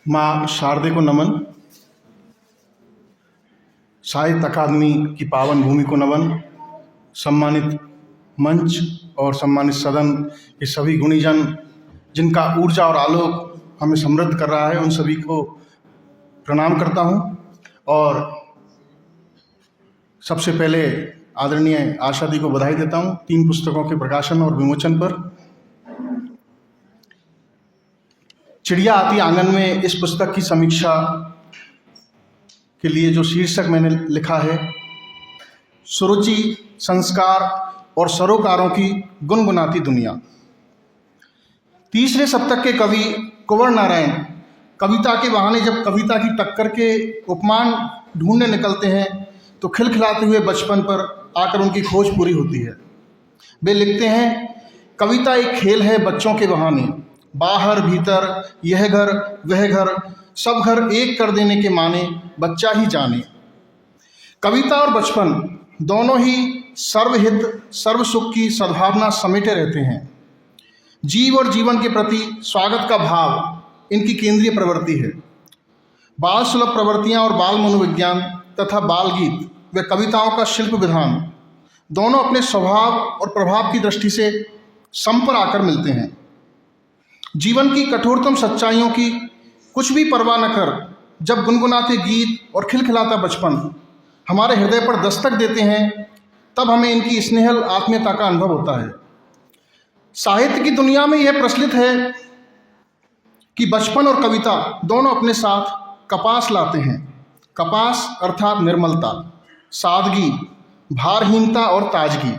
माँ शारदे को नमन, साहित्य अकादमी की पावन भूमि को नमन, सम्मानित मंच और सम्मानित सदन के सभी गुणीजन जिनका ऊर्जा और आलोक हमें समृद्ध कर रहा है, उन सभी को प्रणाम करता हूँ। और सबसे पहले आदरणीय आशा दी को बधाई देता हूँ 3 पुस्तकों के प्रकाशन और विमोचन पर। चिड़िया आती आंगन में इस पुस्तक की समीक्षा के लिए जो शीर्षक मैंने लिखा है, सुरुचि, संस्कार और सरोकारों की गुनगुनाती दुनिया। तीसरे शतक के कवि कुंवर नारायण कविता के बहाने जब कविता की टक्कर के उपमान ढूंढने निकलते हैं तो खिलखिलाते हुए बचपन पर आकर उनकी खोज पूरी होती है। वे लिखते हैं, कविता एक खेल है बच्चों के बहाने, बाहर भीतर यह घर वह घर, सब घर एक कर देने के माने बच्चा ही जाने। कविता और बचपन दोनों ही सर्वहित सर्व सुख की सद्भावना समेटे रहते हैं। जीव और जीवन के प्रति स्वागत का भाव इनकी केंद्रीय प्रवृत्ति है। बाल सुलभ प्रवृत्तियाँ और बाल मनोविज्ञान तथा बाल गीत व कविताओं का शिल्प विधान दोनों अपने स्वभाव और प्रभाव की दृष्टि से सम पर आकर मिलते हैं। जीवन की कठोरतम सच्चाइयों की कुछ भी परवाह न कर जब गुनगुनाते गीत और खिलखिलाता बचपन हमारे हृदय पर दस्तक देते हैं, तब हमें इनकी स्नेहल आत्मीयता का अनुभव होता है। साहित्य की दुनिया में यह प्रचलित है कि बचपन और कविता दोनों अपने साथ कपास लाते हैं। कपास अर्थात निर्मलता, सादगी, भारहीनता और ताजगी।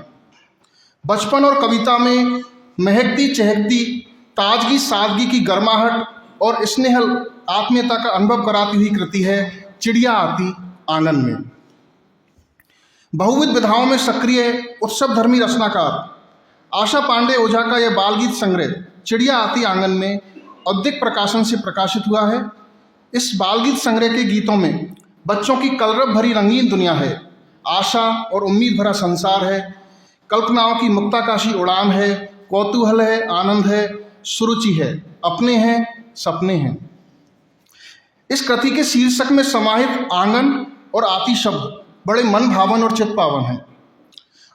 बचपन और कविता में महकती चहकती ताजगी, सादगी की गर्माहट और स्नेहल आत्मीयता का अनुभव कराती हुई कृति है चिड़िया आती आंगन में। बहुविध विधाओं में सक्रिय उत्सव धर्मी रचनाकार आशा पांडे ओझा का यह बाल गीत संग्रह चिड़िया आती आंगन में औद्योगिक प्रकाशन से प्रकाशित हुआ है। इस बाल गीत संग्रह के गीतों में बच्चों की कलरव भरी रंगीन दुनिया है, आशा और उम्मीद भरा संसार है, कल्पनाओं की मुक्ताकाशी उड़ान है, कौतूहल है, आनंद है, सुरुचि है, अपने हैं, सपने हैं। इस कृति के शीर्षक में समाहित आंगन और आती शब्द बड़े मन भावन और चित पावन हैं।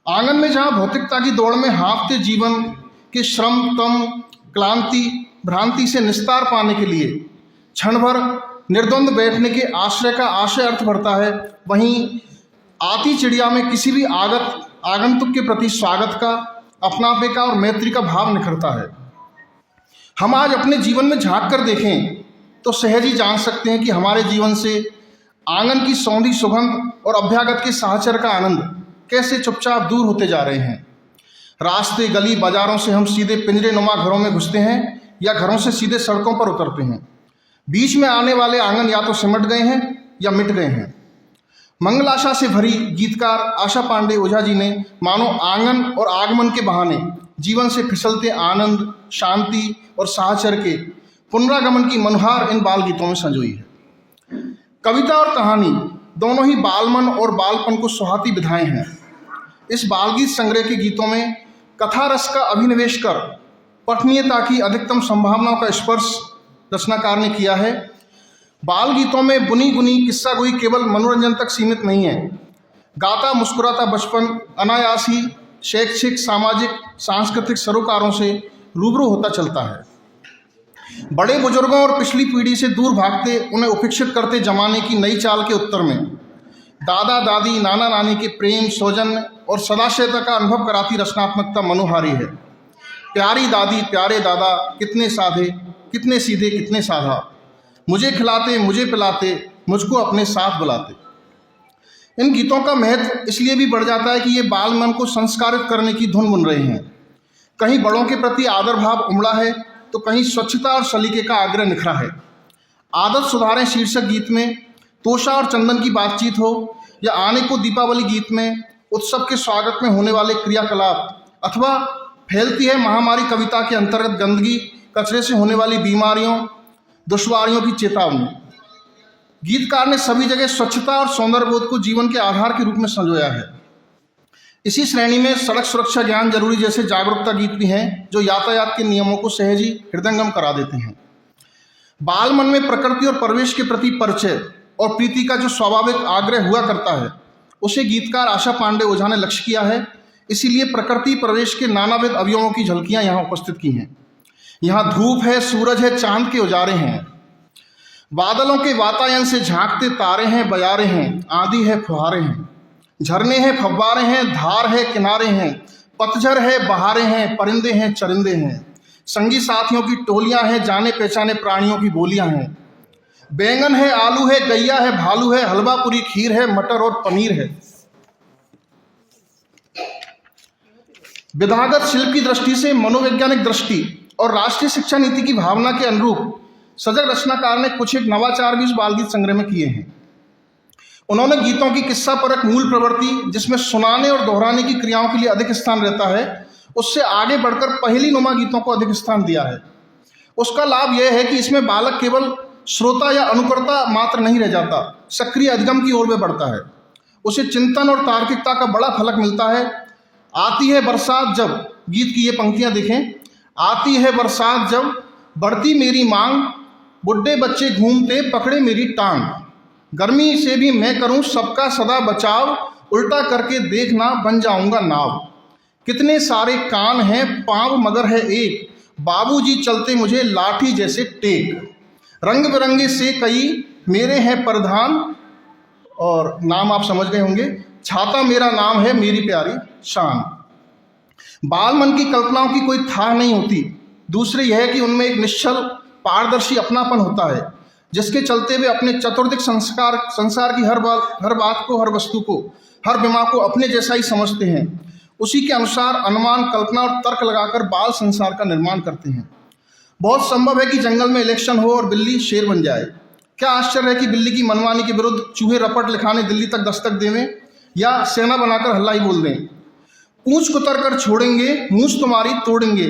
आंगन में जहाँ भौतिकता की दौड़ में हाँफते जीवन के श्रम, तम, क्लांति, भ्रांति से निस्तार पाने के लिए क्षण भर निर्द्वंद बैठने के आश्रय का आशय अर्थ भरता है, वहीं आती चिड़िया में किसी भी आगंतुक के प्रति स्वागत का, अपनापे का और मैत्री का भाव निखरता है। हम आज अपने जीवन में झांक कर देखें तो सहज ही जान सकते हैं कि हमारे जीवन से आंगन की सौंधी सुगंध और अभ्यागत के साहचर्य का आनंद कैसे चुपचाप दूर होते जा रहे हैं। रास्ते, गली, बाजारों से हम सीधे पिंजरे नुमा घरों में घुसते हैं या घरों से सीधे सड़कों पर उतरते हैं। बीच में आने वाले आंगन या तो सिमट गए हैं या मिट गए हैं। मंगल आशा से भरी गीतकार आशा पांडे ओझा जी ने मानो आंगन और आगमन के बहाने जीवन से फिसलते आनंद, शांति और साहचर्य के पुनरागमन की मनोहार इन बाल गीतों में संजोई है। कविता और कहानी दोनों ही बालमन और बालपन को सुहाती विधाएं हैं। इस बालगीत संग्रह के गीतों में कथा रस का अभिनिवेश कर पठनीयता की अधिकतम संभावनाओं का स्पर्श रचनाकार ने किया है। बाल गीतों में बुनी गुनी किस्सा गोई केवल मनोरंजन तक सीमित नहीं है। गाता मुस्कुराता बचपन अनायास ही शैक्षिक, सामाजिक, सांस्कृतिक सरोकारों से रूबरू होता चलता है। बड़े बुजुर्गों और पिछली पीढ़ी से दूर भागते, उन्हें उपेक्षित करते जमाने की नई चाल के उत्तर में दादा दादी, नाना नानी के प्रेम, सौजन्य और सदाशयता का अनुभव कराती रचनात्मकता मनोहारी है। प्यारी दादी, प्यारे दादा, कितने साधे, कितने सीधे, कितने साधा, मुझे खिलाते, मुझे पिलाते, मुझको अपने साथ बुलाते। इन गीतों का महत्व इसलिए भी बढ़ जाता है कि ये बाल मन को संस्कारित करने की धुन बुन रहे हैं। कहीं बड़ों के प्रति आदर भाव उमड़ा है तो कहीं स्वच्छता और सलीके का आग्रह निखरा है। आदत सुधारें शीर्षक गीत में तोषा और चंदन की बातचीत हो, या आने को दीपावली गीत में उत्सव के स्वागत में होने वाले क्रियाकलाप, अथवा फैलती है महामारी कविता के अंतर्गत गंदगी, कचरे से होने वाली बीमारियों, दुश्वारियों की चेतावनी। गीतकार ने सभी जगह स्वच्छता और सौंदर्यबोध को जीवन के आधार के रूप में संजोया है। इसी श्रेणी में सड़क सुरक्षा ज्ञान जरूरी जैसे जागरूकता गीत भी हैं जो यातायात के नियमों को सहज ही हृदयंगम करा देते हैं। बाल मन में प्रकृति और परिवेश के प्रति परिचय और प्रीति का जो स्वाभाविक आग्रह हुआ करता है, उसे गीतकार आशा पांडे ओझा ने लक्ष्य किया है। इसीलिए प्रकृति प्रवेश के नानाविध अवयवों की झलकियां यहाँ उपस्थित की हैं। यहाँ धूप है, सूरज है, चांद के उजारे हैं, बादलों के वातायन से झांकते तारे हैं, बयारे हैं, आंधी है, फुहारे हैं, झरने हैं, फव्वारे हैं, धार है, किनारे हैं, पतझड़ है, बहारें हैं, परिंदे हैं, चरिंदे हैं, संगी साथियों की टोलियां हैं, जाने पहचाने प्राणियों की बोलियां हैं, बैंगन है, आलू है, गैया है, भालू है, हलवा पूरी खीर है, मटर और पनीर है। विधागत शिल्प की दृष्टि से, मनोवैज्ञानिक दृष्टि और राष्ट्रीय शिक्षा नीति की भावना के अनुरूप सजग रचनाकार ने कुछ एक नवाचार भी इस बाल गीत संग्रह में किए हैं। उन्होंने गीतों की किस्सा परक मूल प्रवृत्ति, जिसमें सुनाने और दोहराने की क्रियाओं के लिए अधिक स्थान रहता है, उससे आगे बढ़कर पहेली नुमा गीतों को अधिक स्थान दिया है। उसका लाभ यह है कि इसमें बालक केवल श्रोता या अनुकर्ता मात्र नहीं रह जाता, सक्रिय अधिगम की ओर में बढ़ता है। उसे चिंतन और तार्किकता का बड़ा फलक मिलता है। आती है बरसात जब, गीत की ये पंक्तियां देखें, आती है बरसात जब, बढ़ती मेरी मांग, बुढ़े बच्चे घूमते पकड़े मेरी टांग, गर्मी से भी मैं करूं सबका सदा बचाव, उल्टा करके देखना बन जाऊंगा नाव, कितने सारे कान हैं पांव मगर है एक, बाबूजी चलते मुझे लाठी जैसे टेक, रंग बिरंगे से कई मेरे हैं प्रधान, और नाम आप समझ गए होंगे, छाता मेरा नाम है मेरी प्यारी शान। बाल मन की कल्पनाओं की कोई थाह नहीं होती। दूसरे यह है कि उनमें एक निश्चल पारदर्शी अपनापन होता है, जिसके चलते वे अपने चतुर्दिक संसार की हर बात को, हर वस्तु को, हर बिमा को अपने जैसा ही समझते हैं। उसी के अनुसार अनुमान, कल्पना और तर्क लगाकर बाल संसार का निर्माण करते हैं। बहुत संभव है कि जंगल में इलेक्शन हो और बिल्ली शेर बन जाए। क्या आश्चर्य है कि बिल्ली की मनमानी के विरुद्ध चूहे रपट लिखाने दिल्ली तक दस्तक देवें या सेना बनाकर हल्ला ही बोल दें। पूंछ कुतर कर छोड़ेंगे, मूछ तुम्हारी तोड़ेंगे,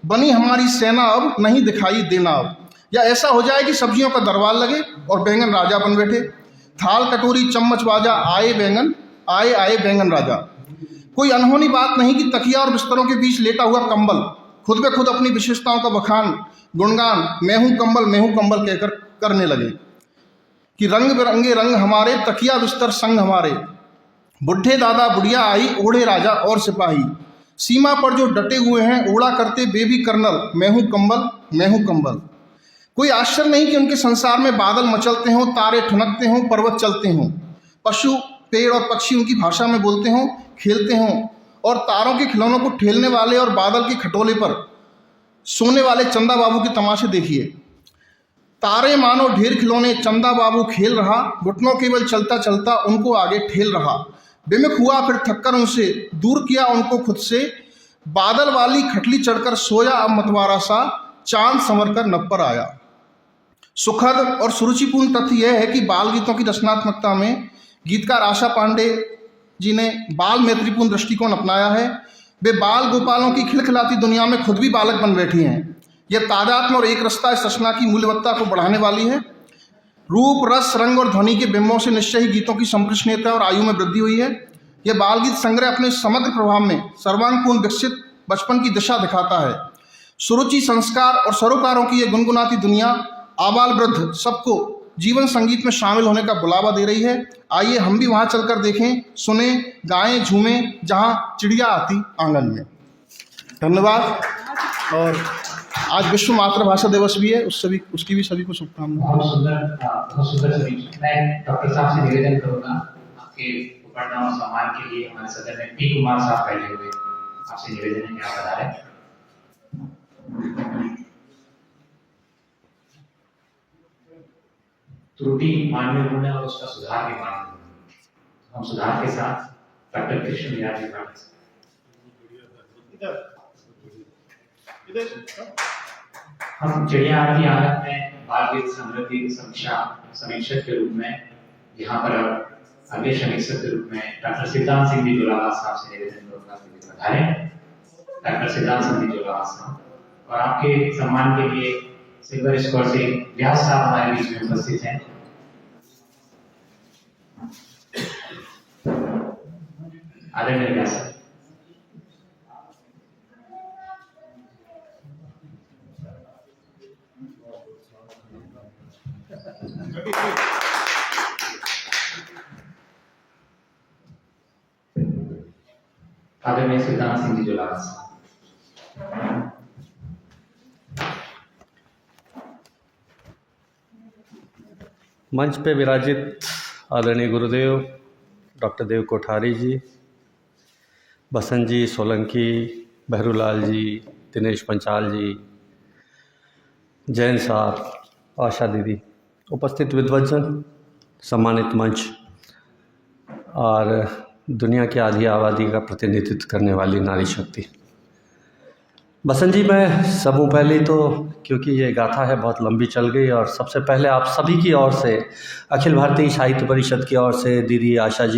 बनी हमारी सेना अब नहीं दिखाई देना अब। या ऐसा हो जाए कि सब्जियों का दरबार लगे और बैंगन राजा बन बैठे। थाल कटोरी चम्मच बाजा, आए बैंगन, आए आए बैंगन राजा। कोई अनहोनी बात नहीं कि तकिया और बिस्तरों के बीच लेटा हुआ कंबल खुद ब खुद अपनी विशेषताओं का बखान, गुणगान मैं हूं कंबल कहकर करने लगे कि रंग बिरंगे रंग हमारे, तकिया बिस्तर संग हमारे, बुढ़े दादा बुढ़िया आई, ओढ़े राजा और सिपाही, सीमा पर जो डटे हुए हैं ओढ़ा करते बेबी कर्नल, मैं हूं कंबल। कोई आश्चर्य नहीं कि उनके संसार में बादल मचलते हों, तारे ठुनकते हों, पर्वत चलते हों, पशु पेड़ और पक्षी उनकी भाषा में बोलते हों, खेलते हों, और तारों के खिलौनों को ठेलने वाले और बादल के खटोले पर सोने वाले चंदा बाबू के तमाशे देखिए। तारे मानो ढेर खिलौने, चंदा बाबू खेल रहा, घुटनों केवल चलता चलता उनको आगे ठेल रहा, बेमुख हुआ फिर थककर उनसे, दूर किया उनको खुद से, बादल वाली खटली चढ़कर सोया अब मतवारा सा, चांद संवर कर नभ पर आया। सुखद और सुरुचिपूर्ण तथ्य यह है कि बाल गीतों की रचनात्मकता में गीतकार आशा पांडे जी ने बाल मैत्रीपूर्ण दृष्टिकोण अपनाया है। वे बाल गोपालों की खिलखिलाती दुनिया में खुद भी बालक बन बैठी हैं। यह तादात्म्य और एक रसता इस रचना की मूल्यवत्ता को बढ़ाने वाली है। रूप, रस, रंग और ध्वनि के बिंबों से निश्चय ही गीतों की संप्रेषणीयता और आयु में वृद्धि हुई है। यह बाल गीत संग्रह अपने समग्र प्रभाव में सर्वांगपूर्ण विकसित बचपन की दिशा दिखाता है। सुरुचि, संस्कार और सरोकारों की यह गुनगुनाती दुनिया आबाल वृद्ध सबको जीवन संगीत में शामिल होने का बुलावा दे रही है। आइए हम भी वहां चलकर देखें, सुने, गाएं, झूमें, जहां चिड़िया आती आंगन में। धन्यवाद। और आज विश्व मातृभाषा दिवस भी है, उसकी भी सभी को शुभकामनाएं। बहुत सुंदर सभी। मैं डॉक्टर साहब से निवेदन करूंगा आपके उपरनाम और सम्मान के लिए हमारे सदन में पी कुमार साहब पहले हुए, आपसे निवेदन है कि आप बता रहे। त्रुटि मानवीय गुण है और उसका सुधार भी मानवीय गुण है। हम सुधार के साथ डॉक्टर कृष्ण बिहार जी का हम चिड़िया आती आंगन में बाल गीत संग्रह की समीक्षक के रूप में यहाँ पर अगले समीक्षक के रूप में डॉक्टर सिद्धांत सिंह जी जोलावास साहब से निवेदन करूंगा कि पधारें। डॉक्टर सिद्धांत सिंह जी जोलावास साहब, और आपके सम्मान के लिए सिल्वर स्कोर से व्यास साहब हमारे बीच में उपस्थित हैं। आदरणीय व्यास साहब। आदरणीय सुल्तान सिंह जी जोलारा साहब। मंच पे विराजित आदरणीय गुरुदेव डॉक्टर देव कोठारी जी, बसंत जी सोलंकी, बहरूलाल जी, दिनेश पंचाल जी, जैन साहब, आशा दीदी, उपस्थित विद्वज्जन, सम्मानित मंच और दुनिया की आधी आबादी का प्रतिनिधित्व करने वाली नारी शक्ति। बसंत जी, मैं सबों पहले तो, क्योंकि ये गाथा है बहुत लंबी चल गई, और सबसे पहले आप सभी की ओर से, अखिल भारतीय साहित्य परिषद की ओर से, दीदी आशा जी